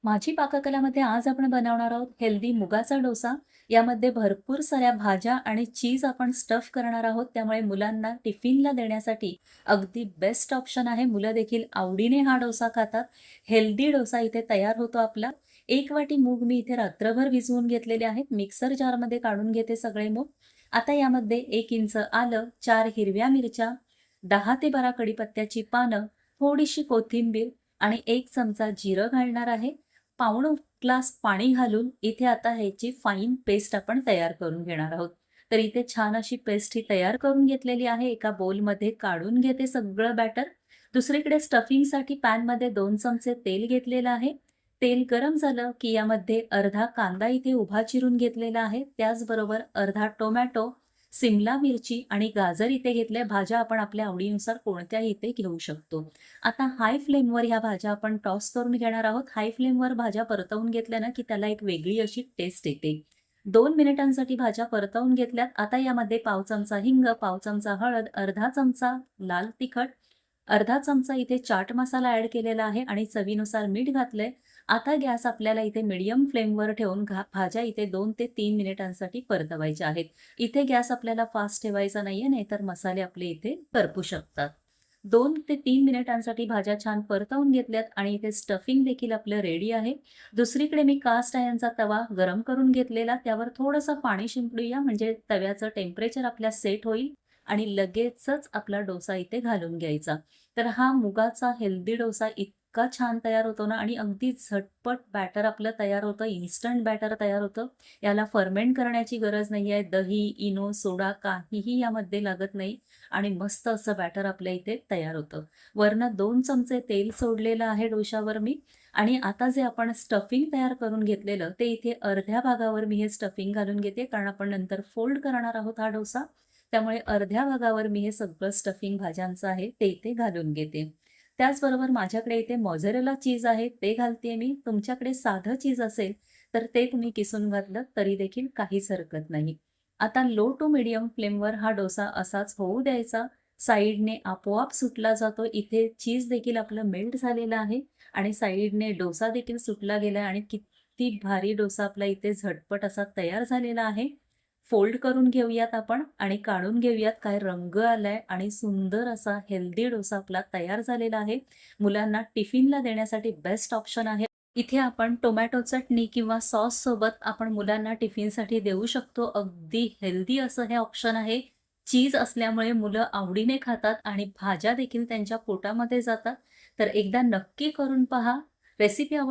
माझी पाककलामध्ये आज आपण बनवणार आहोत हेल्दी मुगाचा डोसा. यामध्ये भरपूर साऱ्या भाज्या आणि चीज आपण स्टफ करणार आहोत. त्यामुळे मुलांना टिफिनला देण्यासाठी अगदी बेस्ट ऑप्शन आहे. मुलं देखील आवडीने हा डोसा खातात. हेल्दी डोसा इथे तयार होतो आपला. 1 वाटी मूग मी इथे रात्रभर भिजवून घेतलेले आहेत. मिक्सर जारमध्ये काढून घेते सगळे मूग. आता यामध्ये 1 इंच आलं, 4 हिरव्या मिरच्या, 10 ते 12 कढीपत्त्याची पानं, थोडीशी कोथिंबीर आणि 1 चमचा जिरं घालणार आहे. पाऊण ग्लास पाणी घालून इथे आता ह्याची फाईन पेस्ट आपण तयार करून घेणार आहोत. तर इथे छान अशी पेस्ट ही तयार करून घेतलेली आहे. एका बोलमध्ये काढून घेते सगळं बॅटर. दुसरीकडे स्टफिंगसाठी पॅनमध्ये 2 चमचे तेल घेतलेलं आहे. तेल गरम झालं की यामध्ये अर्धा कांदा इथे उभा चिरून घेतलेला आहे. त्याचबरोबर अर्धा टोमॅटो, सिमला मिरची आणि गाजर इथे घेतले. भाज्या आपण आपल्या आवडीनुसार कोणत्याही इथे घेऊ शकतो. आता हाय फ्लेमवर ह्या भाज्या आपण टॉस करून घेणार आहोत. हाय फ्लेमवर भाज्या परतवून घेतल्या ना, की त्याला एक वेगळी अशी टेस्ट येते. 2 मिनिटांसाठी भाज्या परतवून घेतल्यात. आता यामध्ये पाव चमचा हिंग, पाव चमचा हळद, अर्धा चमचा लाल तिखट, अर्धा चमचा इथे चाट मसाला ॲड केलेला आहे आणि चवीनुसार मीठ घातलंय. आता गॅस आपल्याला इथे मीडियम फ्लेमवर ठेवून भाज्या इथे 2 ते 3 मिनिटांसाठी परतवायच्या आहेत. इथे गॅस आपल्याला फास्ट ठेवायचा नाहीये, नाहीतर मसाले आपले इथे करपू शकतात. 2 ते 3 मिनिटांसाठी भाज्या छान परतवून घेतल्यात आणि इथे स्टफिंग देखील आपलं रेडी आहे. दुसरीकडे मी कास्ट आयर्नचा तवा गरम करून घेतलेला, त्यावर थोडंसं पाणी शिंपडूया म्हणजे तव्याचं टेम्परेचर आपल्या सेट होईल आणि लगेचच आपला डोसा इथे घालून घ्यायचा. तर हा मुगाचा हेल्दी डोसा इतका छान तयार होतो ना आणि अगदी झटपट बॅटर आपलं तयार होतं, इन्स्टंट बॅटर तयार होतं. याला फर्मेंट करण्याची गरज नाहीये. दही, इनो, सोडा काहीही यामध्ये लागत नाही आणि मस्त असं बॅटर आपल्या इथे तयार होतं. वरनं 2 चमचे तेल सोडलेलं आहे डोशावर मी आणि आता जे आपण स्टफिंग तयार करून घेतलेलं ते इथे अर्ध्या भागावर मी हे स्टफिंग घालून घेते, कारण आपण नंतर फोल्ड करणार आहोत हा डोसा. त्यामुळे अर्ध्या भागावर मी हे सगळं स्टफिंग भाज्यांचं आहे ते इथे घालून घेते. त्याचबरोबर माझ्याकडे इथे मोझरेला चीज आहे ते घालतेय मी. तुमच्याकडे साधं चीज असेल तर ते तुम्ही किसून घातलं तरी देखील काहीच हरकत नाही. आता लो टू मीडियम फ्लेमवर हा डोसा असाच होऊ द्यायचा. साइडने आपोआप सुटला जातो. इथे चीज देखील आपलं मेल्ट झालेलं आहे आणि साइडने डोसा देखील सुटला गेला आणि किती भारी डोसा आपला इथे झटपट असा तयार झालेला आहे. फोल्ड करून घेऊयात आपण आणि काढून घेऊयात. काय रंग आलाय आणि सुंदर असा हेल्दी डोसा आपला तयार झालेला आहे. मुलांना टिफिनला देण्यासाठी बेस्ट ऑप्शन आहे. इथे आपण टोमॅटो चटणी किंवा सॉस सोबत आपण मुलांना टिफिनसाठी देऊ शकतो. अगदी हेल्दी असं हे ऑप्शन आहे. चीज असल्यामुळे मुलं आवडीने खातात आणि भाज्या देखील त्यांच्या पोटामध्ये जातात. तर एकदा नक्की करून पहा. रेसिपी आवडली